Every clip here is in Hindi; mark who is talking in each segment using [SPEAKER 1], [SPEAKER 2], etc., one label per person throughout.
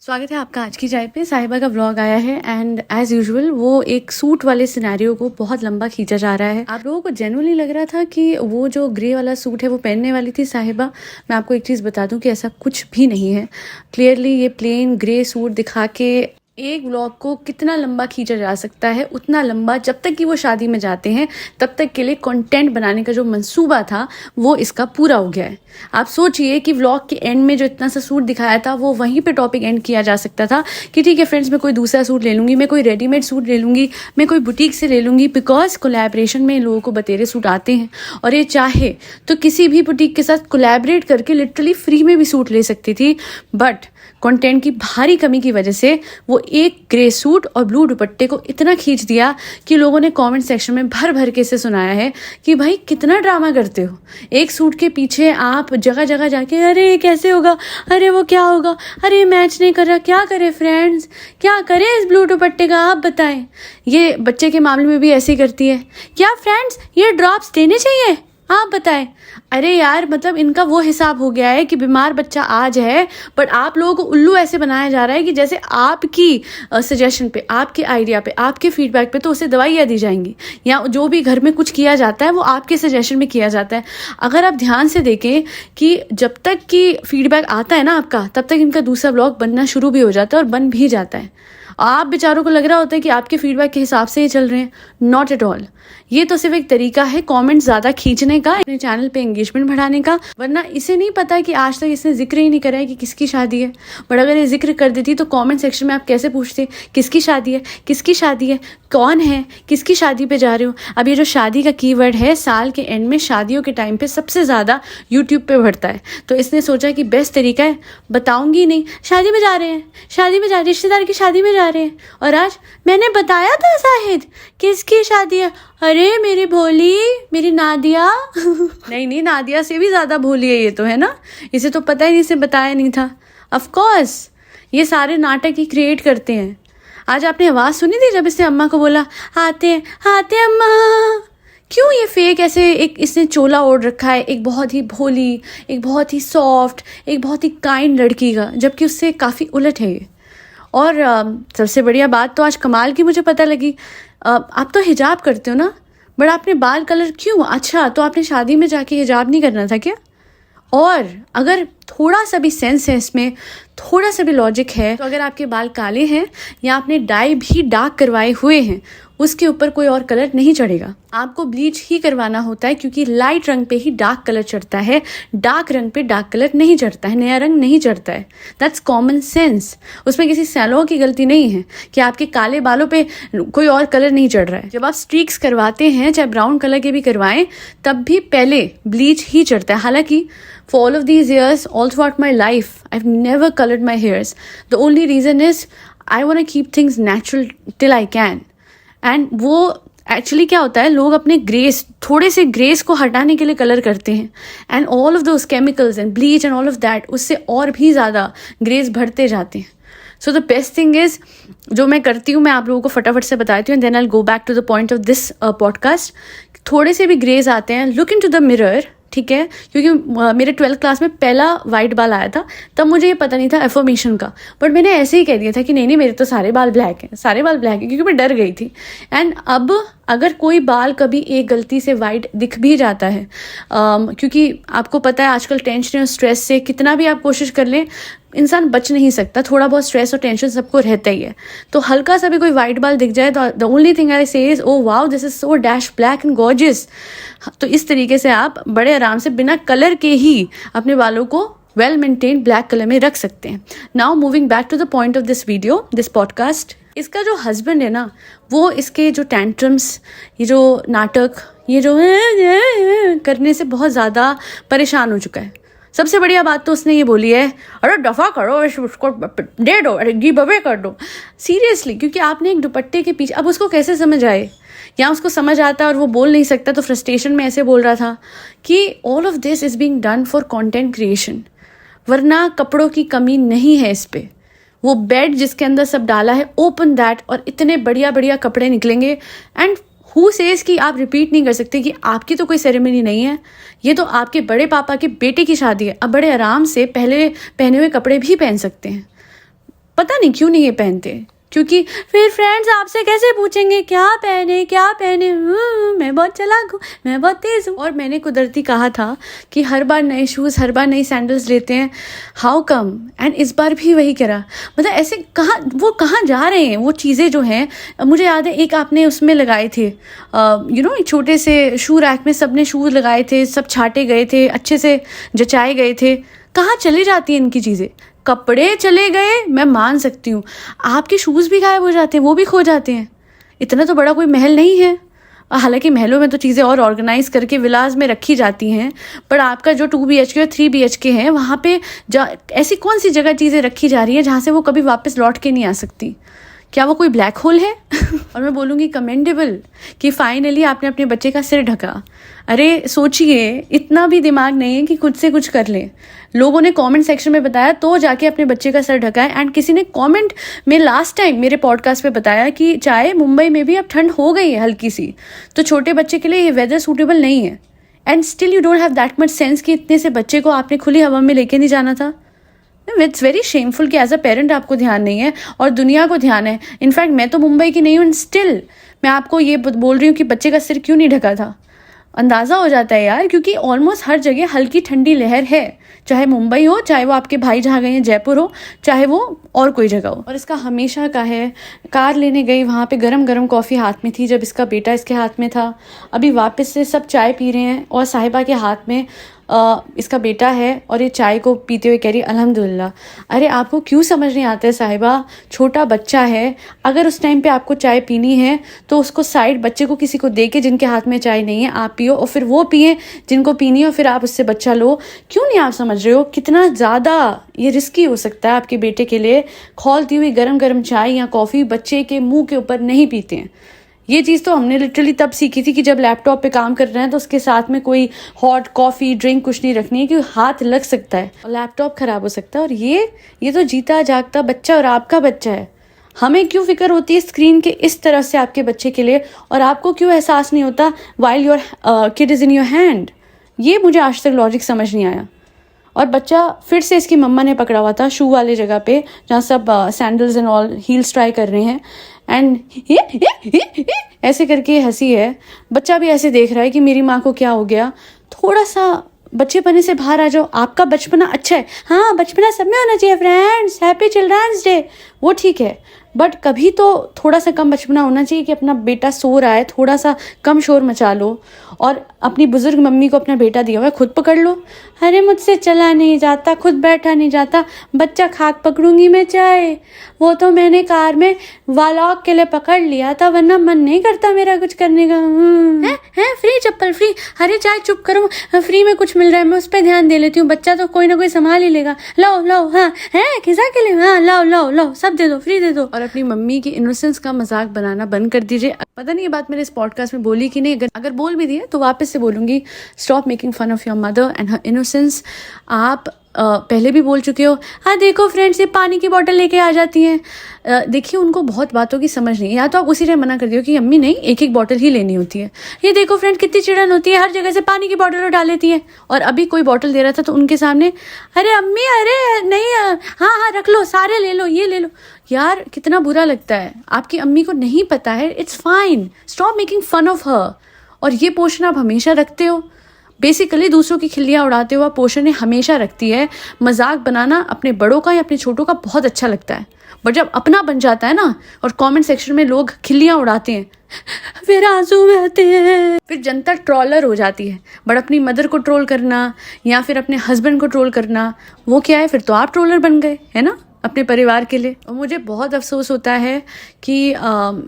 [SPEAKER 1] स्वागत है आपका आज की चाय पे। साहिबा का व्लॉग आया है एंड एज यूजुअल वो एक सूट वाले सिनेरियो को बहुत लंबा खींचा जा रहा है। आप लोगों को जेन्युइनली लग रहा था कि वो जो ग्रे वाला सूट है वो पहनने वाली थी साहिबा। मैं आपको एक चीज़ बता दूं कि ऐसा कुछ भी नहीं है। क्लियरली ये प्लेन ग्रे सूट दिखा के एक व्लॉग को कितना लंबा खींचा जा सकता है, उतना लंबा जब तक कि वो शादी में जाते हैं तब तक के लिए कंटेंट बनाने का जो मंसूबा था वो इसका पूरा हो गया है। आप सोचिए कि व्लॉग के एंड में जो इतना सा सूट दिखाया था वो वहीं पे टॉपिक एंड किया जा सकता था कि ठीक है फ्रेंड्स, मैं कोई दूसरा सूट ले लूँगी, मैं कोई रेडीमेड सूट ले लूँगी, मैं कोई बुटीक से ले लूँगी, बिकॉज कोलैबोरेशन में लोगों को बतेरे सूट आते हैं और ये चाहे तो किसी भी बुटीक के साथ कोलैबोरेट करके लिटरली फ्री में भी सूट ले सकती थी। बट कंटेंट की भारी कमी की वजह से वो एक ग्रे सूट और ब्लू दुपट्टे को इतना खींच दिया कि लोगों ने कमेंट सेक्शन में भर भर के इसे सुनाया है कि भाई कितना ड्रामा करते हो। एक सूट के पीछे आप जगह जगह जाके अरे कैसे होगा, अरे वो क्या होगा, अरे मैच नहीं कर रहा, क्या करे फ्रेंड्स, क्या करे इस ब्लू दुपट्टे का, आप बताएं। ये बच्चे के मामले में भी ऐसे ही करती है, क्या फ्रेंड्स ये ड्रॉप्स देने चाहिए, आप बताएं। अरे यार, मतलब इनका वो हिसाब हो गया है कि बीमार बच्चा आज है बट आप लोगों को उल्लू ऐसे बनाया जा रहा है कि जैसे आपकी सजेशन पे, आपके आइडिया पे, आपके फीडबैक पे तो उसे दवाइयाँ दी जाएंगी या जो भी घर में कुछ किया जाता है वो आपके सजेशन में किया जाता है। अगर आप ध्यान से देखें कि जब तक कि फीडबैक आता है ना आपका, तब तक इनका दूसरा ब्लॉग बनना शुरू भी हो जाता है और बन भी जाता है। आप बेचारों को लग रहा होता है कि आपके फीडबैक के हिसाब से ही चल रहे हैं, नॉट एट ऑल। ये तो सिर्फ एक तरीका है कमेंट ज़्यादा खींचने का, अपने चैनल पे एंगेजमेंट बढ़ाने का। वरना इसे नहीं पता कि आज तक इसने जिक्र ही नहीं करा है कि किसकी शादी है। बट अगर ये जिक्र कर देती तो कमेंट सेक्शन में आप कैसे पूछते किसकी शादी है, किसकी शादी है, कौन है, किसकी शादी पे जा रहे हो। अब ये जो शादी का कीवर्ड है साल के एंड में शादियों के टाइम पे सबसे ज़्यादा यूट्यूब पे बढ़ता है, तो इसने सोचा कि बेस्ट तरीका है, बताऊंगी नहीं, शादी में जा रहे हैं, शादी में जा, रिश्तेदार की शादी में जा रहे हैं। और आज मैंने बताया था शाहिद किसकी शादी है, अरे मेरी भोली, मेरी नादिया नहीं, नादिया से भी ज़्यादा भोली है ये तो, है ना। इसे तो पता ही नहीं, इसे बताया नहीं था। ऑफ कोर्स ये सारे नाटक ही क्रिएट करते हैं। आज आपने आवाज़ सुनी थी जब इसने अम्मा को बोला आते अम्मा। क्यों ये फेक ऐसे एक इसने चोला ओढ़ रखा है, एक बहुत ही भोली, एक बहुत ही सॉफ्ट, एक बहुत ही काइंड लड़की का, जबकि उससे काफ़ी उलट है ये। और सबसे बढ़िया बात तो आज कमाल की मुझे पता लगी, आप तो हिजाब करते हो ना, बट आपने बाल कलर क्यों? अच्छा, तो आपने शादी में जाके हिजाब नहीं करना था क्या? और अगर थोड़ा सा भी सेंस है इसमें, थोड़ा सा भी लॉजिक है, तो अगर आपके बाल काले हैं या आपने डाई भी डार्क करवाए हुए हैं, उसके ऊपर कोई और कलर नहीं चढ़ेगा। आपको ब्लीच ही करवाना होता है क्योंकि लाइट रंग पे ही डार्क कलर चढ़ता है, डार्क रंग पे डार्क कलर नहीं चढ़ता है, नया रंग नहीं चढ़ता है। That's common sense. उसमें किसी सैलो की गलती नहीं है कि आपके काले बालों पे कोई और कलर नहीं चढ़ रहा है। जब आप स्ट्रीक्स करवाते हैं, चाहे ब्राउन कलर के भी करवाएं, तब भी पहले ब्लीच ही चढ़ता है। हालांकि for all of these years, all throughout my life, I've never colored my hairs. The only reason is I want to keep things natural till I can. And वो एक्चुअली क्या होता है, लोग अपने ग्रेस, थोड़े से ग्रेस को हटाने के लिए कलर करते हैं, and all of those chemicals and bleach and all of that, उससे और भी ज़्यादा ग्रेस बढ़ते जाते हैं। So the best thing is, जो मैं करती हूँ मैं आप लोगों को फटाफट से बताती हूँ, then I will go back to the point of this podcast. थोड़े से भी ग्रेस आते हैं, look into the mirror, ठीक है, क्योंकि मेरे 12th क्लास में पहला वाइट बाल आया था, तब मुझे ये पता नहीं था एफर्मेशन का, बट मैंने ऐसे ही कह दिया था कि नहीं मेरे तो सारे बाल ब्लैक हैं, सारे बाल ब्लैक हैं, क्योंकि मैं डर गई थी। एंड अब अगर कोई बाल कभी एक गलती से वाइट दिख भी जाता है, क्योंकि आपको पता है आजकल टेंशन और स्ट्रेस से कितना भी आप कोशिश कर लें, इंसान बच नहीं सकता, थोड़ा बहुत स्ट्रेस और टेंशन सबको रहता ही है। तो हल्का सा भी कोई वाइट बाल दिख जाए तो द ओनली थिंग आई से is oh wow, this is so dash black and gorgeous. तो इस तरीके से आप बड़े आराम से बिना कलर के ही अपने बालों को वेल मेंटेन्ड ब्लैक कलर में रख सकते हैं। Now moving back to the point of this video, this podcast. इसका जो हस्बैंड है ना, वो इसके जो टेंट्रम्स, ये जो नाटक, ये जो करने से बहुत ज़्यादा परेशान हो चुका है। सबसे बढ़िया बात तो उसने ये बोली है, अरे दफ़ा करो, उसको दे दो, अरे गिव अवे कर दो। सीरियसली, क्योंकि आपने एक दुपट्टे के पीछे, अब उसको कैसे समझ आए, या उसको समझ आता है और वो बोल नहीं सकता तो फ्रस्ट्रेशन में ऐसे बोल रहा था कि all of this is being done for content creation, वरना कपड़ों की कमी नहीं है इस पे। वो बेड जिसके अंदर सब डाला है, ओपन दैट, और इतने बढ़िया बढ़िया कपड़े निकलेंगे। एंड हु सेज कि आप रिपीट नहीं कर सकते कि आपकी तो कोई सेरेमनी नहीं है, ये तो आपके बड़े पापा के बेटे की शादी है, अब बड़े आराम से पहले पहने हुए कपड़े भी पहन सकते हैं। पता नहीं क्यों नहीं ये पहनते, क्योंकि फिर फ्रेंड्स आपसे कैसे पूछेंगे क्या पहने, मैं बहुत चालाक हूँ, मैं बहुत तेज़ हूँ। और मैंने कुदरती कहा था कि हर बार नए शूज़, हर बार नई सैंडल्स लेते हैं, हाउ कम, एंड इस बार भी वही करा। मतलब ऐसे कहाँ जा रहे हैं वो चीज़ें जो हैं। मुझे याद है एक आपने उसमें लगाए थे एक छोटे से शू रैक में सबने शूज़ लगाए थे, सब छाटे गए थे, अच्छे से जचाए गए थे। कहाँ चली जाती हैं इनकी चीज़ें। कपड़े चले गए मैं मान सकती हूँ, आपके शूज़ भी गायब हो जाते हैं, वो भी खो जाते हैं। इतना तो बड़ा कोई महल नहीं है। हालांकि महलों में तो चीज़ें और ऑर्गेनाइज करके विलास में रखी जाती हैं, पर आपका जो 2 BHK और 3 BHK है वहाँ पे ऐसी कौन सी जगह चीज़ें रखी जा रही है जहाँ से वो कभी वापस लौट के नहीं आ सकती। क्या वो कोई ब्लैक होल है? और मैं बोलूँगी कमेंडेबल कि फाइनली आपने अपने बच्चे का सिर ढका। अरे सोचिए, इतना भी दिमाग नहीं है कि खुद से कुछ कर ले। लोगों ने कमेंट सेक्शन में बताया तो जाके अपने बच्चे का सर ढका है। एंड किसी ने कमेंट में लास्ट टाइम मेरे पॉडकास्ट पे बताया कि चाहे मुंबई में भी अब ठंड हो गई है हल्की सी, तो छोटे बच्चे के लिए ये वेदर सूटेबल नहीं है। And still you don't have that much sense कि इतने से बच्चे को आपने खुली हवा में लेके नहीं जाना था। इट्स वेरी शेमफुल कि एज अ पेरेंट आपको ध्यान नहीं है और दुनिया को ध्यान है। इनफैक्ट मैं तो मुंबई की नहीं हूँ, स्टिल मैं आपको ये बोल रही हूँ कि बच्चे का सिर क्यों नहीं ढका था। अंदाज़ा हो जाता है यार, क्योंकि ऑलमोस्ट हर जगह हल्की ठंडी लहर है, चाहे मुंबई हो, चाहे वो आपके भाई जहाँ गए हैं जयपुर हो, चाहे वो और कोई जगह हो। और इसका हमेशा का है, कार लेने गई वहाँ पे गरम गरम कॉफ़ी हाथ में थी जब इसका बेटा इसके हाथ में था। अभी वापस से सब चाय पी रहे हैं और साहिबा के हाथ में इसका बेटा है और ये चाय को पीते हुए कह रही अल्हम्दुलिल्लाह। अरे आपको क्यों समझ नहीं आता है साहिबा, छोटा बच्चा है, अगर उस टाइम पे आपको चाय पीनी है तो उसको साइड बच्चे को किसी को दे के जिनके हाथ में चाय नहीं है आप पियो, और फिर वो पिए जिनको पीनी हो, फिर आप उससे बच्चा लो। क्यों नहीं आप समझ रहे हो कितना ज़्यादा ये रिस्की हो सकता है आपके बेटे के लिए। खौलती हुई गरम गरम चाय या कॉफ़ी बच्चे के मुंह के ऊपर नहीं पीते हैं। ये चीज़ तो हमने लिटरली तब सीखी थी कि जब लैपटॉप पे काम कर रहे हैं तो उसके साथ में कोई हॉट कॉफ़ी ड्रिंक कुछ नहीं रखनी है, क्योंकि हाथ लग सकता है और लैपटॉप ख़राब हो सकता है। और ये तो जीता जागता बच्चा और आपका बच्चा है। हमें क्यों फिक्र होती है स्क्रीन के इस तरह से आपके बच्चे के लिए, और आपको क्यों एहसास नहीं होता while your kid is in your hand. ये मुझे आज तक लॉजिक समझ नहीं आया। और बच्चा फिर से इसकी मम्मा ने पकड़ा हुआ था शू वाले जगह पे जहाँ सब sandals and all heels try कर रहे हैं, एंड ऐसे करके हंसी है। बच्चा भी ऐसे देख रहा है कि मेरी माँ को क्या हो गया। थोड़ा सा बच्चेपने से बाहर आ जाओ, आपका बचपना अच्छा है। हाँ, बचपना सब में होना चाहिए फ्रेंड्स, हैप्पी चिल्ड्रंस डे, वो ठीक है, बट कभी तो थोड़ा सा कम बचपना होना चाहिए कि अपना बेटा सो रहा है, थोड़ा सा कम शोर मचा लो, और अपनी बुजुर्ग मम्मी को अपना बेटा दिया हुआ है खुद पकड़ लो। अरे मुझसे चला नहीं जाता, खुद बैठा नहीं जाता, बच्चा खाक पकड़ूंगी मैं चाय, वो तो मैंने कार में व्लॉग के लिए पकड़ लिया था, वरना मन नहीं करता मेरा कुछ करने का। है फ्री चप्पल फ्री, अरे चाय चुप करो, फ्री में कुछ मिल रहा है मैं उस पर ध्यान दे लेती हूँ, बच्चा तो कोई ना कोई संभाल ही लेगा। लो लो, हाँ है खिसा के लिए, हाँ लो लो लो, सब दे दो, फ्री दे दो। और अपनी मम्मी की इनोसेंस का मजाक बनाना बंद कर दीजिए। पता नहीं ये बात मैंने इस पॉडकास्ट में बोली कि नहीं, अगर बोल भी दी है तो वापस से बोलूंगी, stop making fun of your mother and her innocence. आप पहले भी बोल चुके हो। हाँ देखो फ्रेंड्स, ये पानी की बोतल लेके आ जाती हैं। देखिए उनको बहुत बातों की समझ नहीं है, या तो आप उसी टाइम मना कर दियो कि अम्मी नहीं, एक एक बोतल ही लेनी होती है। ये देखो फ्रेंड्स कितनी चिड़न होती है, हर जगह से पानी की बोतल डाल लेती है। और अभी कोई बोतल दे रहा था तो उनके सामने, अरे अम्मी अरे नहीं, हाँ हाँ रख लो, सारे ले लो, ये ले लो। यार कितना बुरा लगता है, आपकी अम्मी को नहीं पता है, it's fine, stop making fun of her. और ये पोर्शन आप हमेशा रखते हो। बेसिकली दूसरों की खिल्लियाँ उड़ाते हुआ पोर्शन ने हमेशा रखती है। मजाक बनाना अपने बड़ों का या अपने छोटों का बहुत अच्छा लगता है, बट जब अपना बन जाता है ना और कमेंट सेक्शन में लोग खिल्लियाँ उड़ाते हैं, फिर आंसू बहते हैं, फिर जनता ट्रोलर हो जाती है। बट अपनी मदर को ट्रोल करना या फिर अपने हस्बैंड को ट्रोल करना, वो क्या है, फिर तो आप ट्रोलर बन गए, है ना, अपने परिवार के लिए। और मुझे बहुत अफसोस होता है कि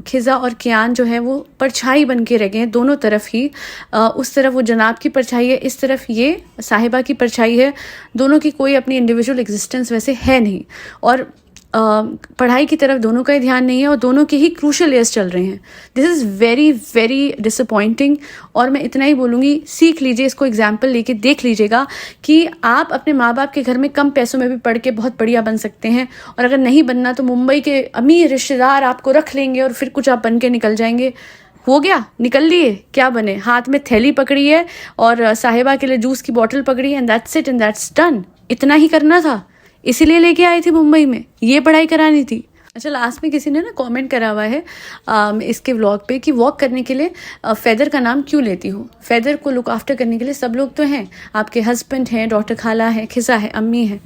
[SPEAKER 1] खिज़ा और कियान जो है वो परछाई बन के रह गए हैं दोनों तरफ ही। उस तरफ वो जनाब की परछाई है, इस तरफ ये साहिबा की परछाई है। दोनों की कोई अपनी इंडिविजुअल एग्जिस्टेंस वैसे है नहीं, और पढ़ाई की तरफ दोनों का ही ध्यान नहीं है, और दोनों के ही क्रूशल ईयर्स चल रहे हैं। This is very very disappointing. और मैं इतना ही बोलूँगी, सीख लीजिए, इसको एग्जाम्पल लेके देख लीजिएगा कि आप अपने माँ बाप के घर में कम पैसों में भी पढ़ के बहुत बढ़िया बन सकते हैं, और अगर नहीं बनना तो मुंबई के अमीर रिश्तेदार आपको रख लेंगे और फिर कुछ आप बन के निकल जाएंगे। हो गया, निकल लिए, क्या बने, हाथ में थैली पकड़ी है और साहिबा के लिए जूस की बोतल पकड़ी है, and that's it and that's done. इतना ही करना था, इसीलिए लेके आई थी मुंबई में, ये पढ़ाई करानी थी। अच्छा, लास्ट में किसी ने ना कमेंट करा हुआ है इसके व्लॉग पे कि वॉक करने के लिए फेदर का नाम क्यों लेती हो। फेदर को लुक आफ्टर करने के लिए सब लोग तो हैं, आपके हस्बैंड हैं, डॉक्टर खाला है, खिसा है, अम्मी है।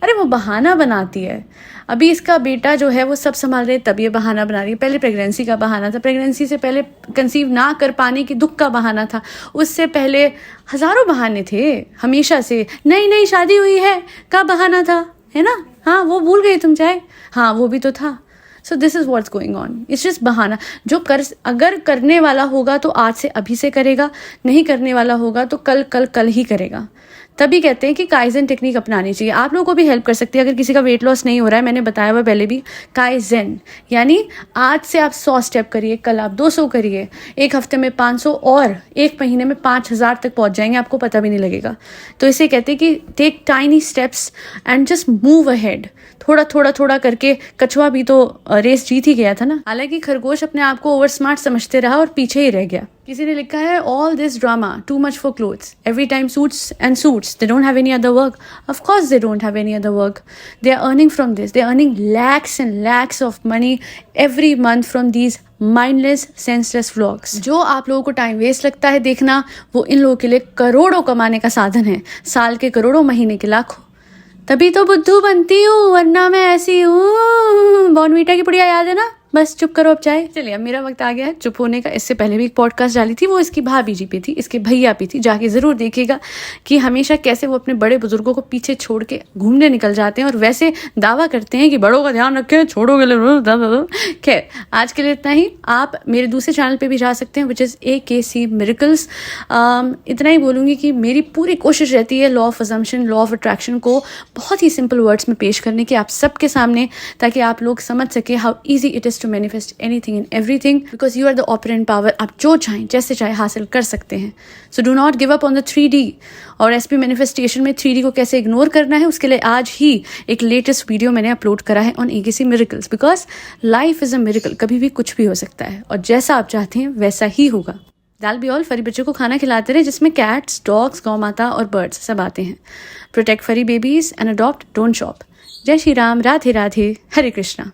[SPEAKER 1] अरे वो बहाना बनाती है। अभी इसका बेटा जो है वो सब संभाल रहे, तब ये बहाना बना रही है। पहले प्रेगनेंसी का बहाना था, प्रेगनेंसी से पहले कंसीव ना कर पाने की दुख का बहाना था, उससे पहले हज़ारों बहाने थे हमेशा से। नई नई शादी हुई है का बहाना था, है ना। हाँ, वो भूल गई तुम चाहे, हाँ वो भी तो था। So this is what's going on, it's just बहाना। जो अगर करने वाला होगा तो आज से अभी से करेगा, नहीं करने वाला होगा तो कल कल कल ही करेगा। तभी कहते हैं कि काइजन टेक्निक अपनानी चाहिए। आप लोगों को भी हेल्प कर सकती है अगर किसी का वेट लॉस नहीं हो रहा है। मैंने बताया हुआ पहले भी, काइजन यानी आज से आप 100 स्टेप करिए, कल आप 200 करिए, एक हफ्ते में 500 और एक महीने में 5000 तक पहुंच जाएंगे, आपको पता भी नहीं लगेगा। तो इसे कहते हैं कि take tiny steps and just move ahead. थोड़ा थोड़ा थोड़ा करके कछुआ भी तो रेस जीत ही गया था ना। हालांकि खरगोश अपने आप को ओवर स्मार्ट समझते रहा और पीछे ही रह गया। किसी ने लिखा है all this drama too much for clothes, every time suits and suits, they don't have any other work. Of course they don't have any other work, they are earning from this, they are earning lakhs and lakhs of money every month from these mindless senseless vlogs. जो आप लोगों को टाइम वेस्ट लगता है देखना, वो इन लोगों के लिए करोड़ों कमाने का साधन है, साल के करोड़ों, महीने के लाखों। तभी तो बुद्धू बनती हूँ, वरना मैं ऐसी हूँ। बॉर्नवीटा की पुड़िया याद है ना। बस चुप करो अब चाय। चलिए, अब मेरा वक्त आ गया है चुप होने का। इससे पहले भी एक पॉडकास्ट डाली थी, वो इसकी भाभी जी पे थी, इसके भैया पे थी, जाके जरूर देखिएगा कि हमेशा कैसे वो अपने बड़े बुजुर्गों को पीछे छोड़ के घूमने निकल जाते हैं और वैसे दावा करते हैं कि बड़ों का ध्यान रखें, छोड़ोगे। खैर, आज के लिए इतना ही। आप मेरे दूसरे चैनल पे भी जा सकते हैं, विच इज़ AKC मिरेकल्स। इतना ही बोलूँगी कि मेरी पूरी कोशिश रहती है law of assumption, law of attraction को बहुत ही सिंपल वर्ड्स में पेश करने की आप सबके सामने, ताकि आप लोग समझ सके how easy it is to manifest anything and everything, because you are the operant power। आप जो चाहें जैसे चाहे हासिल कर सकते हैं। So do not give up on the 3D। और SP मैनिफेस्टेशन में 3D को कैसे इग्नोर करना है, उसके लिए आज ही एक लेटेस्ट वीडियो मैंने अपलोड करा है on AKC miracles, because life is a miracle. कभी भी कुछ भी हो सकता है और जैसा आप चाहते हैं वैसा ही होगा। दाल भी ऑल फरी बच्चों को खाना खिलाते रहे, जिसमें कैट्स, डॉग्स, गौ माता और बर्ड्स सब आते हैं। प्रोटेक्ट फरी babies and adopt, don't shop. जय श्री राम, राधे राधे, हरे कृष्णा।